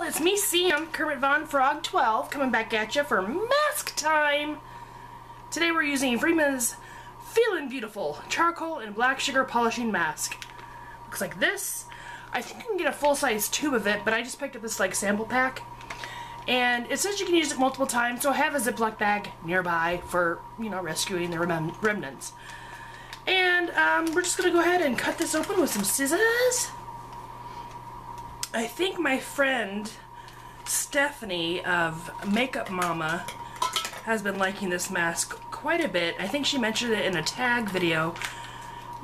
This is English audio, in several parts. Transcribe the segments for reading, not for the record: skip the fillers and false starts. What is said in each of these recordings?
it's me, Sam, Kermit Von Frog 12, coming back at you for mask time. Today we're using Freeman's Feelin' Beautiful charcoal and black sugar polishing mask. Looks like this. I think you can get a full-size tube of it, but I just picked up this like sample pack. And it says you can use it multiple times, so I have a Ziploc bag nearby for, you know, rescuing the remnants. And we're just gonna go ahead and cut this open with some scissors. I think my friend Stephanie of Makeup Mama has been liking this mask quite a bit. I think she mentioned it in a tag video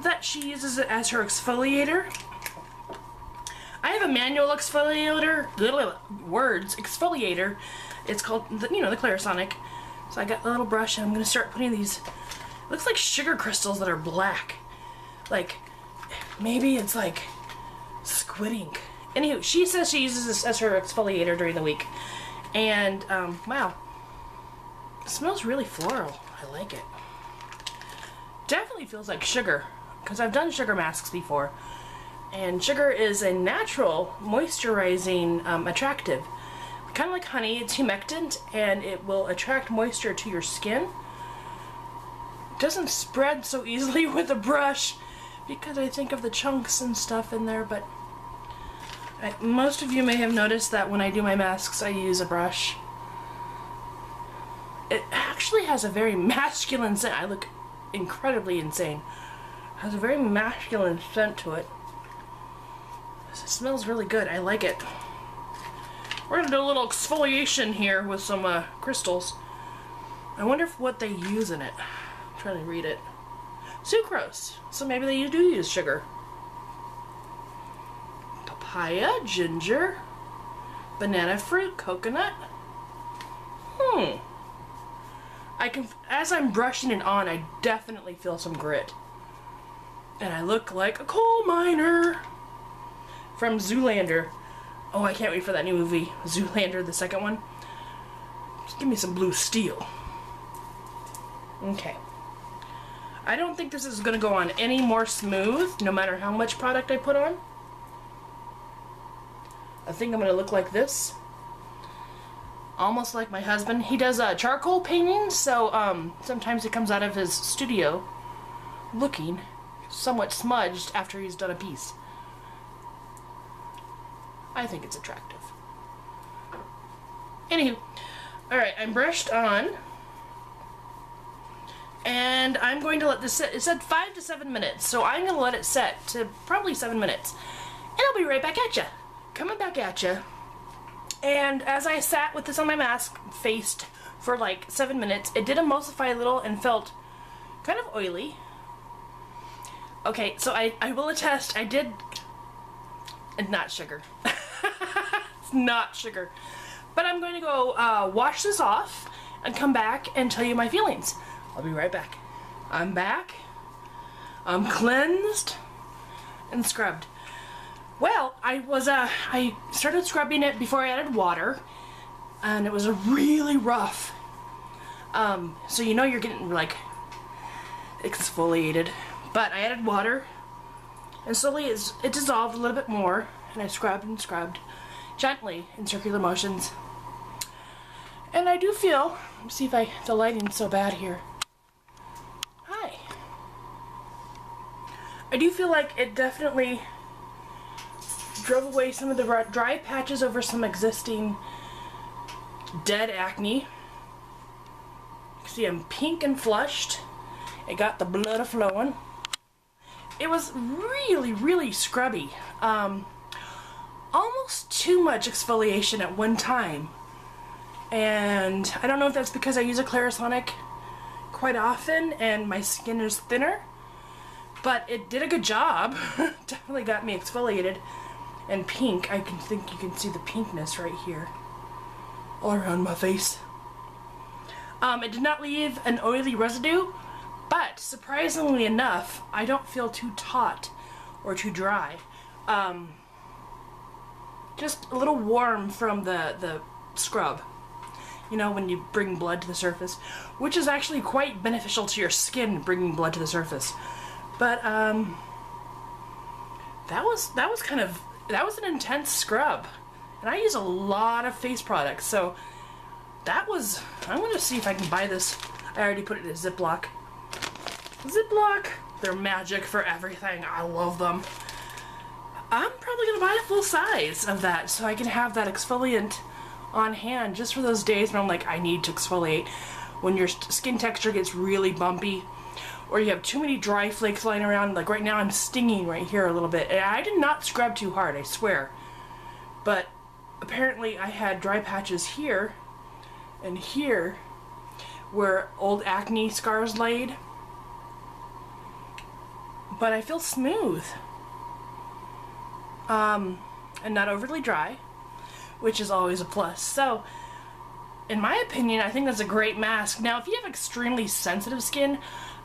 that she uses it as her exfoliator. I have a manual exfoliator, exfoliator. It's called, you know, the Clarisonic. So I got a little brush and I'm gonna start putting these, looks like sugar crystals that are black. Like, maybe it's like squid ink. Anywho, she says she uses this as her exfoliator during the week. And, wow. It smells really floral. I like it. Definitely feels like sugar, because I've done sugar masks before. And sugar is a natural moisturizing attractive. Kind of like honey, it's humectant, and it will attract moisture to your skin. It doesn't spread so easily with a brush, because I think of the chunks and stuff in there, but most of you may have noticed that when I do my masks, I use a brush. It actually has a very masculine scent. I look incredibly insane. It has a very masculine scent to it. It smells really good. I like it. We're going to do a little exfoliation here with some crystals. I wonder what they use in it. I'm trying to read it. Sucrose. So maybe they do use sugar. Papaya, ginger, banana fruit, coconut. As I'm brushing it on, I definitely feel some grit. And I look like a coal miner from Zoolander. Oh, I can't wait for that new movie, Zoolander, the second one. Just give me some blue steel. Okay. I don't think this is going to go on any more smooth, no matter how much product I put on. I think I'm going to look like this. Almost like my husband. He does charcoal painting, so sometimes it comes out of his studio looking somewhat smudged after he's done a piece. I think it's attractive. Anywho, alright, I'm brushed on. And I'm going to let this sit. It said 5 to 7 minutes, so I'm going to let it set to probably 7 minutes. And I'll be right back at you. Coming back at you. And as I sat with this on my mask, faced for like 7 minutes, it did emulsify a little and felt kind of oily. Okay, so I will attest, I did, not sugar. It's not sugar. But I'm going to go wash this off and come back and tell you my feelings. I'll be right back. I'm back. I'm cleansed and scrubbed. Well, I started scrubbing it before I added water, and it was really rough. So you know you're getting like exfoliated. But I added water, and slowly it dissolved a little bit more, and I scrubbed and scrubbed gently in circular motions. And I do feel, let me see if the lighting's so bad here. Hi. I do feel like it definitely drove away some of the dry patches over some existing dead acne. You can see I'm pink and flushed. It got the blood a-flowing. It was really, really scrubby. Almost too much exfoliation at one time. And I don't know if that's because I use a Clarisonic quite often and my skin is thinner, but it did a good job. Definitely got me exfoliated. And pink, I think you can see the pinkness right here, all around my face. It did not leave an oily residue, but surprisingly enough, I don't feel too taut or too dry. Just a little warm from the scrub. You know, when you bring blood to the surface, which is actually quite beneficial to your skin, bringing blood to the surface. But that was an intense scrub, And I use a lot of face products, so that was, I'm gonna see if I can buy this. I already put it in a Ziploc. Ziploc, they're magic for everything. I love them. I'm probably gonna buy a full size of that so I can have that exfoliant on hand just for those days when I'm like, I need to exfoliate. When your skin texture gets really bumpy, or you have too many dry flakes lying around. Like right now I'm stinging right here a little bit. And I did not scrub too hard, I swear. But apparently I had dry patches here and here where old acne scars laid. But I feel smooth. And not overly dry, which is always a plus. So, in my opinion, I think that's a great mask. Now, if you have extremely sensitive skin,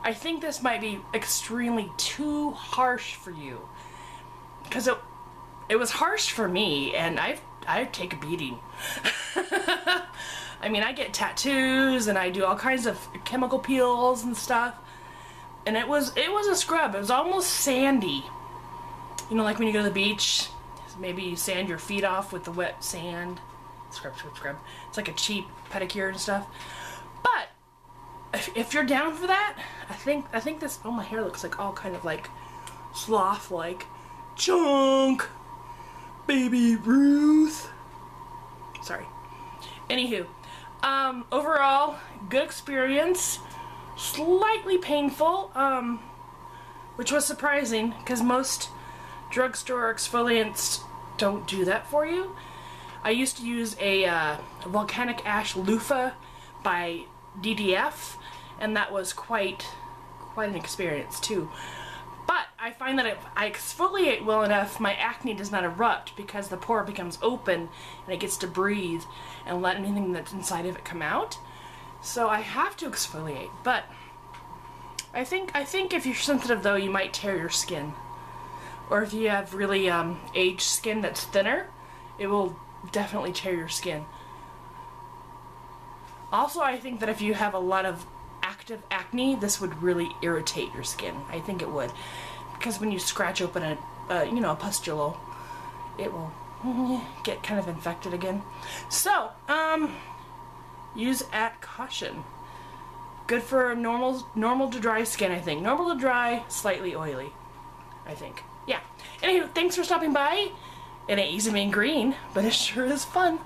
I think this might be extremely too harsh for you. Because it was harsh for me, and I take a beating. I mean, I get tattoos, and I do all kinds of chemical peels and stuff. And it was a scrub. It was almost sandy. You know, like when you go to the beach, maybe you sand your feet off with the wet sand. Scrub, scrub, scrub. It's like a cheap pedicure and stuff. But if you're down for that, I think this. Oh, my hair looks like all kind of like sloth-like junk. Baby Ruth. Sorry. Anywho, overall, good experience. Slightly painful, which was surprising because most drugstore exfoliants don't do that for you. I used to use a volcanic ash loofah by DDF, and that was quite an experience too. But I find that if I exfoliate well enough, my acne does not erupt because the pore becomes open and it gets to breathe and let anything that's inside of it come out. So I have to exfoliate, but I think if you're sensitive though, you might tear your skin. Or if you have really aged skin that's thinner, it will definitely tear your skin. Also, I think that if you have a lot of active acne, this would really irritate your skin. I think it would, because when you scratch open a pustule, it will get kind of infected again. So, use at caution. Good for normal to dry skin, I think. Normal to dry, slightly oily, I think. Yeah. Anywho, thanks for stopping by. It ain't easy being green, but it sure is fun.